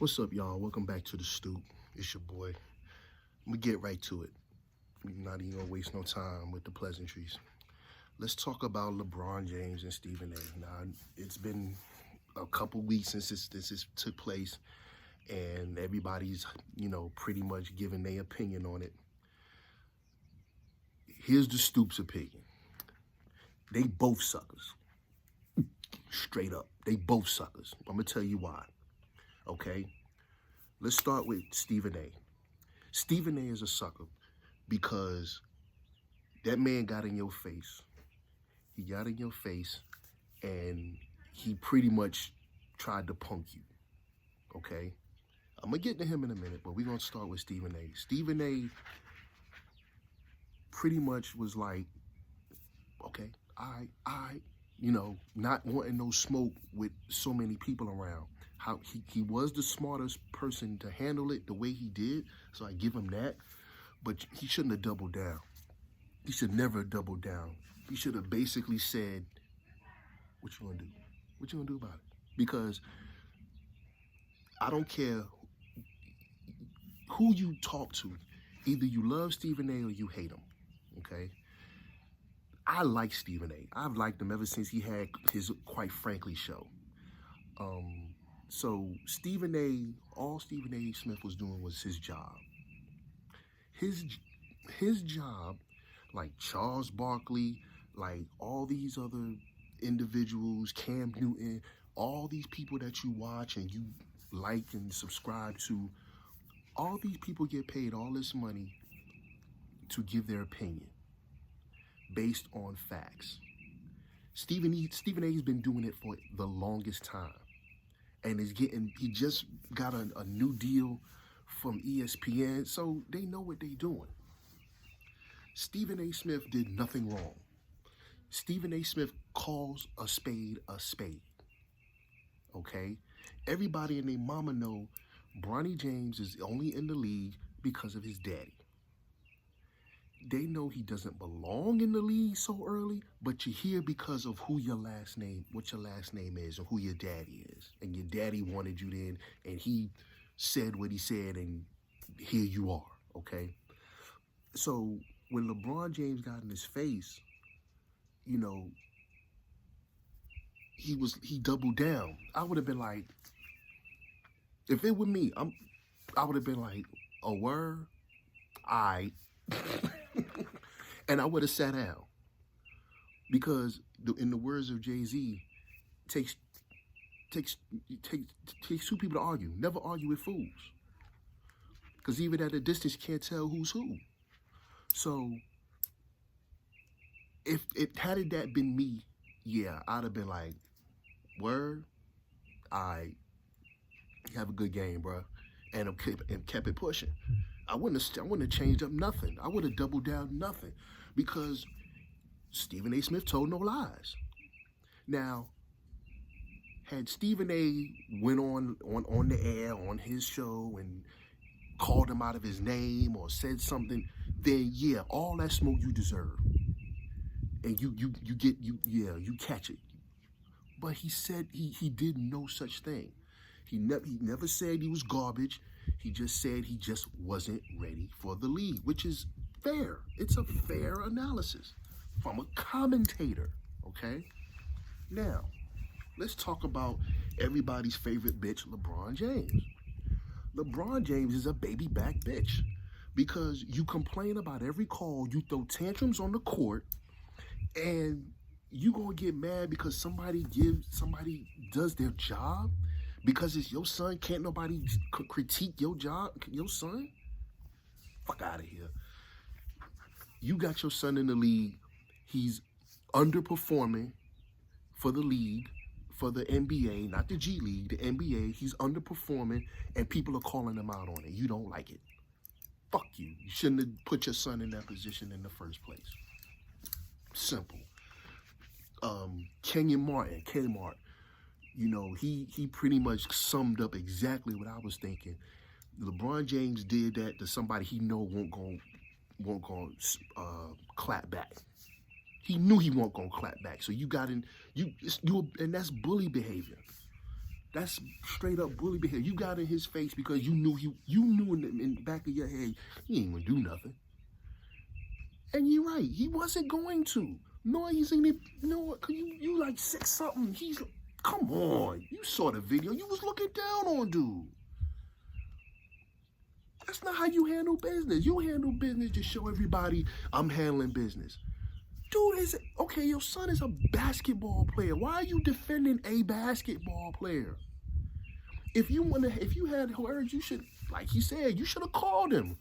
What's up, y'all? Welcome back to the stoop. It's your boy. I'm gonna get right to it. We're not even gonna waste no time with the pleasantries. Let's talk about LeBron James and Stephen A. Now, it's been a couple weeks since this took place, and everybody's, pretty much giving their opinion on it. Here's the stoop's opinion. They both suckers. Straight up. They both suckers. I'm gonna tell you why. Okay? Let's start with Stephen A. Stephen A is a sucker because that man got in your face. He got in your face and he pretty much tried to punk you. Okay? I'm going to get to him in a minute, but we're going to start with Stephen A. Stephen A pretty much was like, okay, I, not wanting no smoke with so many people around. How he was the smartest person to handle it the way he did, so I give him that. But he shouldn't have doubled down. He should never have doubled down. He should have basically said, what you gonna do? What you gonna do about it? Because I don't care who you talk to. Either you love Stephen A or you hate him, okay? I like Stephen A. I've liked him ever since he had his Quite Frankly show. So all Stephen A. Smith was doing was his job. His job, like Charles Barkley, like all these other individuals, Cam Newton, all these people that you watch and you like and subscribe to, all these people get paid all this money to give their opinion based on facts. Stephen A. has been doing it for the longest time. And he just got a new deal from ESPN, so they know what they're doing. Stephen A. Smith did nothing wrong. Stephen A. Smith calls a spade, okay? Everybody and their mama know Bronny James is only in the league because of his daddy. They know he doesn't belong in the league so early, but you're here because of what your last name is, or who your daddy is. And your daddy wanted you then, and he said what he said, and here you are, okay? So when LeBron James got in his face, he doubled down. I would have been like, if it were me, I would have been like, a word? I and I would have sat down. Because in the words of Jay-Z, takes two people to argue. Never argue with fools. Because even at a distance, you can't tell who's who. So, if had that been me, yeah, I'd have been like, word, I have a good game, bro, and kept it pushing. I wouldn't have changed up nothing. I would have doubled down nothing, because Stephen A. Smith told no lies. Now, had Stephen A. went on the air on his show and called him out of his name or said something, then yeah, all that smoke you deserve, and you catch it. But he said he did no such thing. He never said he was garbage. He just said he just wasn't ready for the league, which is fair. It's a fair analysis from a commentator, okay? Now, let's talk about everybody's favorite bitch, LeBron James. LeBron James is a baby back bitch because you complain about every call, you throw tantrums on the court, and you gonna get mad because somebody does their job. Because it's your son, can't nobody critique your job, your son? Fuck out of here. You got your son in the league. He's underperforming for the league, for the NBA, not the G League, the NBA. He's underperforming, and people are calling him out on it. You don't like it. Fuck you. You shouldn't have put your son in that position in the first place. Simple. Kenyon Martin, Kmart. He pretty much summed up exactly what I was thinking. LeBron James did that to somebody he know won't go clap back. He knew he won't go clap back. So you got in, and that's bully behavior. That's straight up bully behavior. You got in his face because you knew in the back of your head he ain't gonna do nothing. And you're right, he wasn't going to. No, he's in it. You know what? You like 6-something. He's come on. You saw the video. You was looking down on dude. That's not how you handle business. You handle business to show everybody I'm handling business. Dude, okay, your son is a basketball player. Why are you defending a basketball player? If you had words, you should, like he said, you should have called him.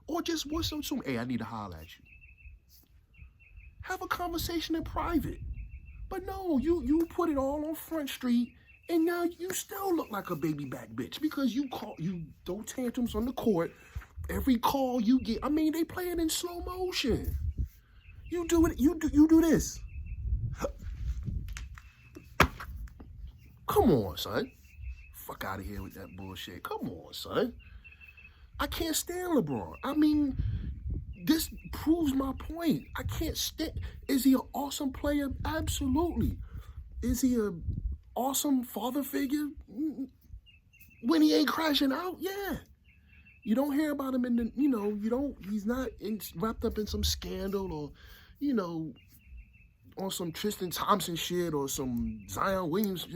Or just whistle to him, hey, I need to holler at you. Have a conversation in private. But no, you put it all on Front Street, and now you still look like a baby back bitch because you throw tantrums on the court. Every call you get, I mean, they playing in slow motion. You do it, you do this. Come on, son. Fuck out of here with that bullshit. Come on, son. I can't stand LeBron. I mean, this proves my point. I can't stand. Is he an awesome player? Absolutely. Is he an awesome father figure? When he ain't crashing out, yeah. You don't hear about him in the, he's not wrapped up in some scandal or, on some Tristan Thompson shit or some Zion Williams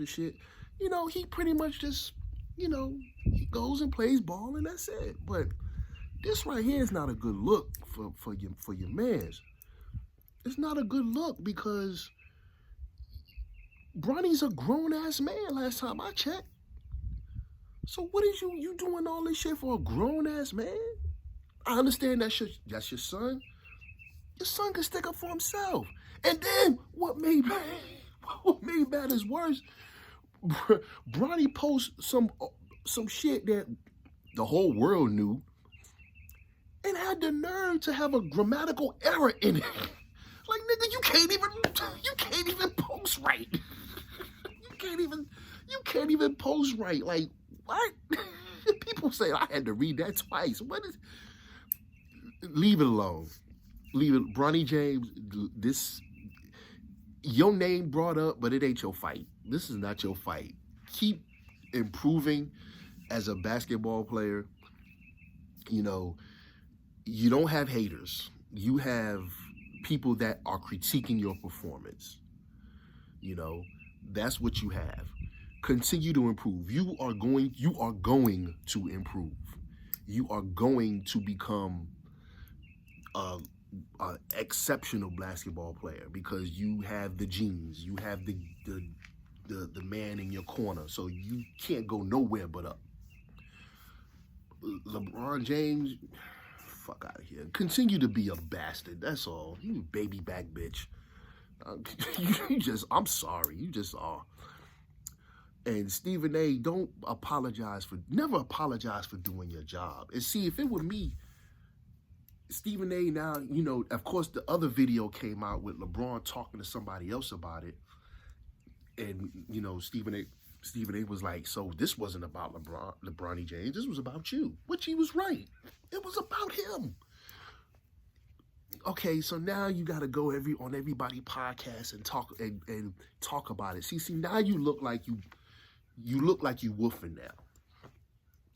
shit. He pretty much just, he goes and plays ball and that's it. But this right here is not a good look for your mans. It's not a good look because Bronny's a grown-ass man last time I checked. So what is you doing all this shit for a grown-ass man? I understand that's your son. Your son can stick up for himself. And then what made matters worse, Bronny posts some shit that the whole world knew and had the nerve to have a grammatical error in it. Like, nigga, you can't even post right. You can't even post right. Like, what? People say I had to read that twice. What is? Leave it alone. Leave it. Bronny James, your name brought up, but it ain't your fight. This is not your fight. Keep improving as a basketball player. You don't have haters. You have people that are critiquing your performance. That's what you have. Continue to improve. You are going to improve. You are going to become an exceptional basketball player because you have the genes. You have the man in your corner. So you can't go nowhere but up. LeBron James, fuck out of here. Continue to be a bastard. That's all. You baby back bitch. I'm sorry. You just are. And Stephen A, never apologize for doing your job. And see, if it were me, Stephen A now, of course the other video came out with LeBron talking to somebody else about it. And, Stephen A was like, so this wasn't about LeBron James, this was about you. Which he was right. It was about him. Okay, so now you got to go on everybody podcast and talk about it. See, now you look like you woofing now,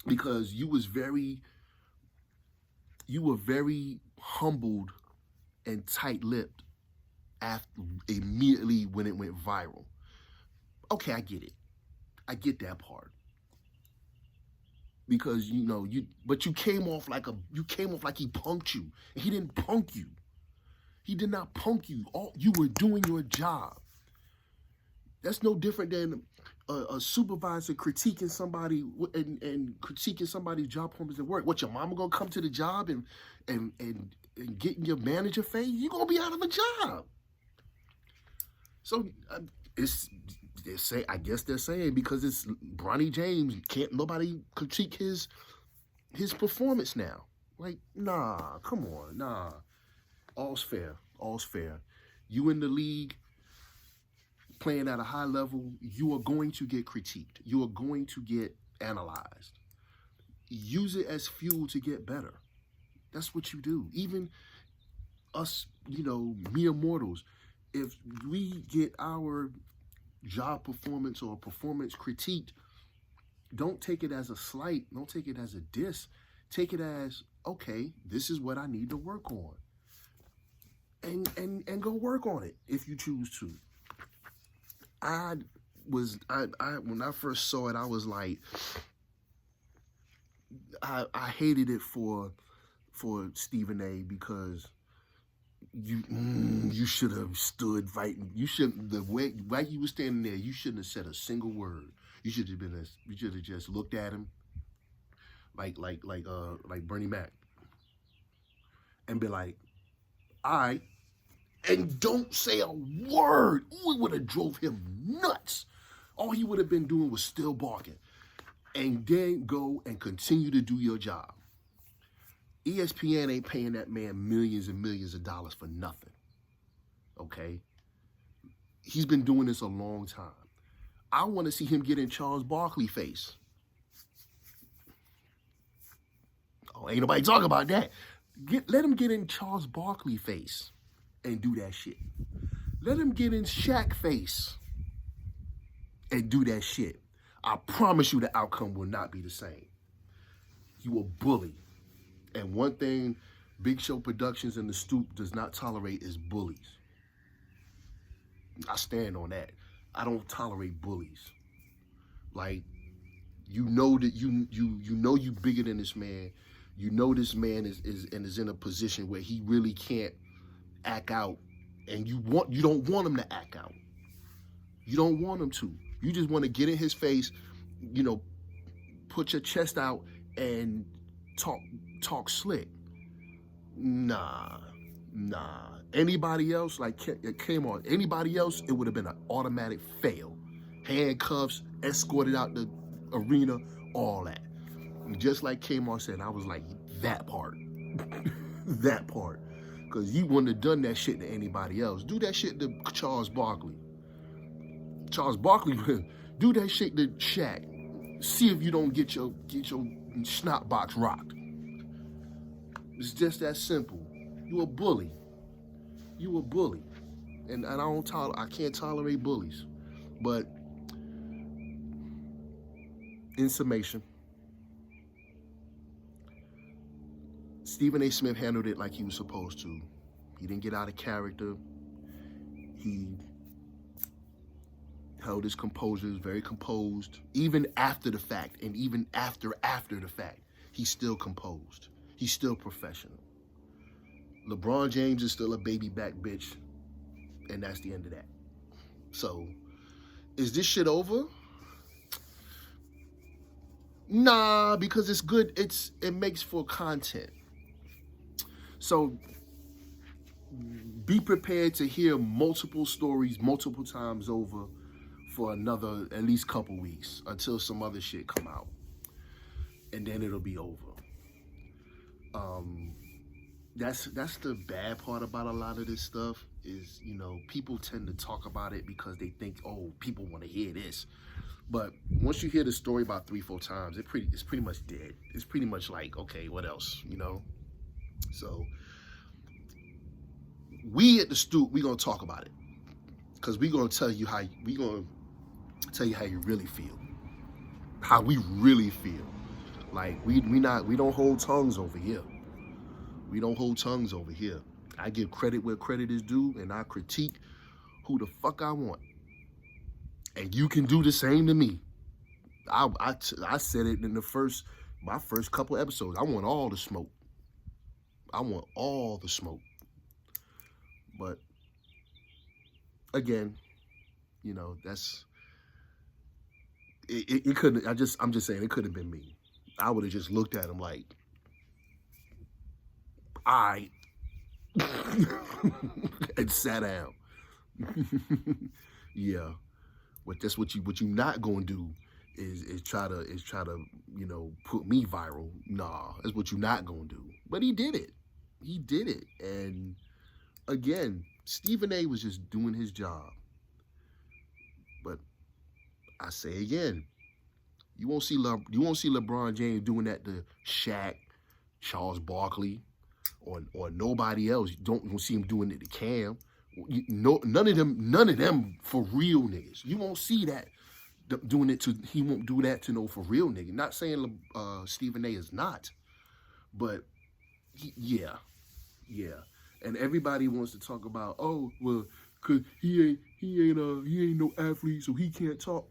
because you were very humbled and tight-lipped immediately when it went viral. Okay, I get it. I get that part. Because but you came off like he punked you. And he didn't punk you. He did not punk you. You were doing your job. That's no different than a supervisor critiquing somebody and critiquing somebody's job performance at work. What, your mama gonna come to the job and get in your manager face? You're gonna be out of a job. So I guess they're saying because it's Bronny James, can't nobody critique his performance now. Like, nah, come on, nah. All's fair. You in the league, playing at a high level, you are going to get critiqued. You are going to get analyzed. Use it as fuel to get better. That's what you do. Even us, mere mortals, if we get our job performance or performance critique, don't take it as a slight. Don't take it as a diss. Take it as, okay, this is what I need to work on. And go work on it if you choose to. When I first saw it, I was like, I hated it for Stephen A. because you should have stood right. You shouldn't, the way while you were standing there, you shouldn't have said a single word. You should have just looked at him like Bernie Mac and be like, all right, and don't say a word. Ooh, it would have drove him nuts. All he would have been doing was still barking. And then go and continue to do your job. ESPN ain't paying that man millions and millions of dollars for nothing. Okay? He's been doing this a long time. I want to see him get in Charles Barkley face. Oh, ain't nobody talking about that. Let him get in Charles Barkley face and do that shit. Let him get in Shaq face and do that shit. I promise you the outcome will not be the same. You a bully. And one thing Big Show Productions and The Stoop does not tolerate is bullies. I stand on that. I don't tolerate bullies. Like, you know that you know you bigger than this man. You know this man is in a position where he really can't act out, and you don't want him to act out. You don't want him to. You just want to get in his face, put your chest out and talk slick. Nah. Anybody else, it came on. Anybody else, it would have been an automatic fail. Handcuffs, escorted out the arena, all that. And just like Kmart said, I was like, that part. That part. Because you wouldn't have done that shit to anybody else. Do that shit to Charles Barkley. Charles Barkley, do that shit to Shaq. See if you don't get your snot box rocked. It's just that simple. You a bully. You a bully. And I can't tolerate bullies. But in summation, Stephen A. Smith handled it like he was supposed to. He didn't get out of character. He held his composure, was very composed. Even after the fact, and even after the fact, he's still composed. He's still professional. LeBron James is still a baby back bitch, and that's the end of that. So, is this shit over? Nah, because it's good. It makes for content. So, be prepared to hear multiple stories multiple times over for another at least couple weeks until some other shit come out, and then it'll be over. That's the bad part about a lot of this stuff is, people tend to talk about it because they think, oh, people want to hear this. But once you hear the story about 3-4 times, it's pretty much dead. It's pretty much like, okay, what else, So we at the Stoop, we're gonna talk about it because we're gonna tell you how you really feel, how we really feel. Like we don't hold tongues over here. We don't hold tongues over here. I give credit where credit is due, and I critique who the fuck I want. And you can do the same to me. I said it in my first couple episodes. I want all the smoke. I want all the smoke. But again, that's it couldn't. I'm just saying it could have been me. I would have just looked at him like, I and sat down. Yeah. But that's what you not gonna do is try to put me viral. Nah, that's what you're not gonna do. But he did it. He did it. And again, Stephen A. was just doing his job. But I say again, you won't see LeBron James doing that to Shaq, Charles Barkley, or nobody else. You don't see him doing it to Cam. No, none of them for real niggas. You won't see that doing it to. He won't do that to no for real nigga. Not saying Stephen A is not, but yeah, yeah. And everybody wants to talk about, oh well, cause he ain't no athlete, so he can't talk.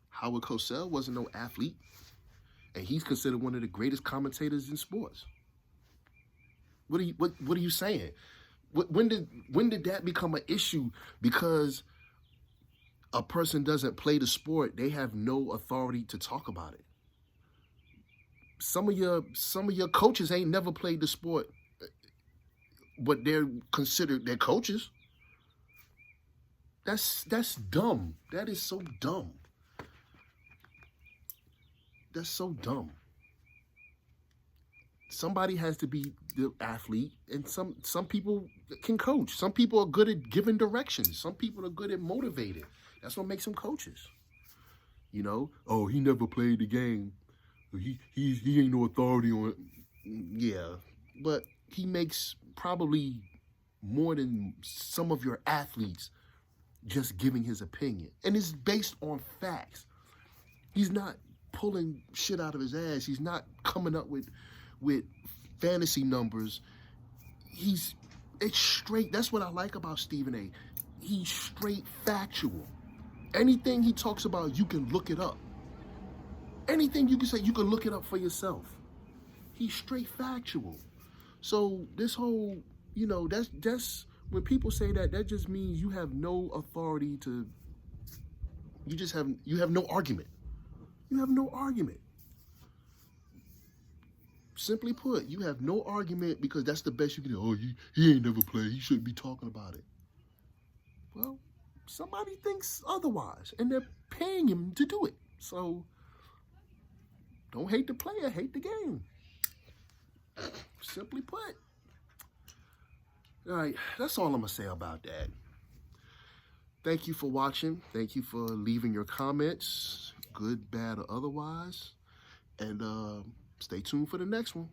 Howard Cosell wasn't no athlete, and he's considered one of the greatest commentators in sports. What are you saying? When did that become an issue? Because a person doesn't play the sport, they have no authority to talk about it. Some of your coaches ain't never played the sport, but they're considered their coaches. That's dumb. That is so dumb. That's so dumb. Somebody has to be the athlete, and some people can coach. Some people are good at giving directions. Some people are good at motivating. That's what makes them coaches. You know, oh, he never played the game. He ain't no authority on it. Yeah, but he makes probably more than some of your athletes just giving his opinion, and it's based on facts. He's not pulling shit out of his ass. He's not coming up with fantasy numbers. It's straight. That's what I like about Stephen A. He's straight factual. Anything he talks about, you can look it up. Anything you can say, you can look it up for yourself. He's straight factual. So this whole, that's when people say that just means you have no authority to. You have no argument. You have no argument. Simply put, you have no argument because that's the best you can do. Oh, he ain't never played. He shouldn't be talking about it. Well, somebody thinks otherwise, and they're paying him to do it. So don't hate the player, hate the game. Simply put. All right, that's all I'm going to say about that. Thank you for watching. Thank you for leaving your comments, good, bad, or otherwise. And stay tuned for the next one.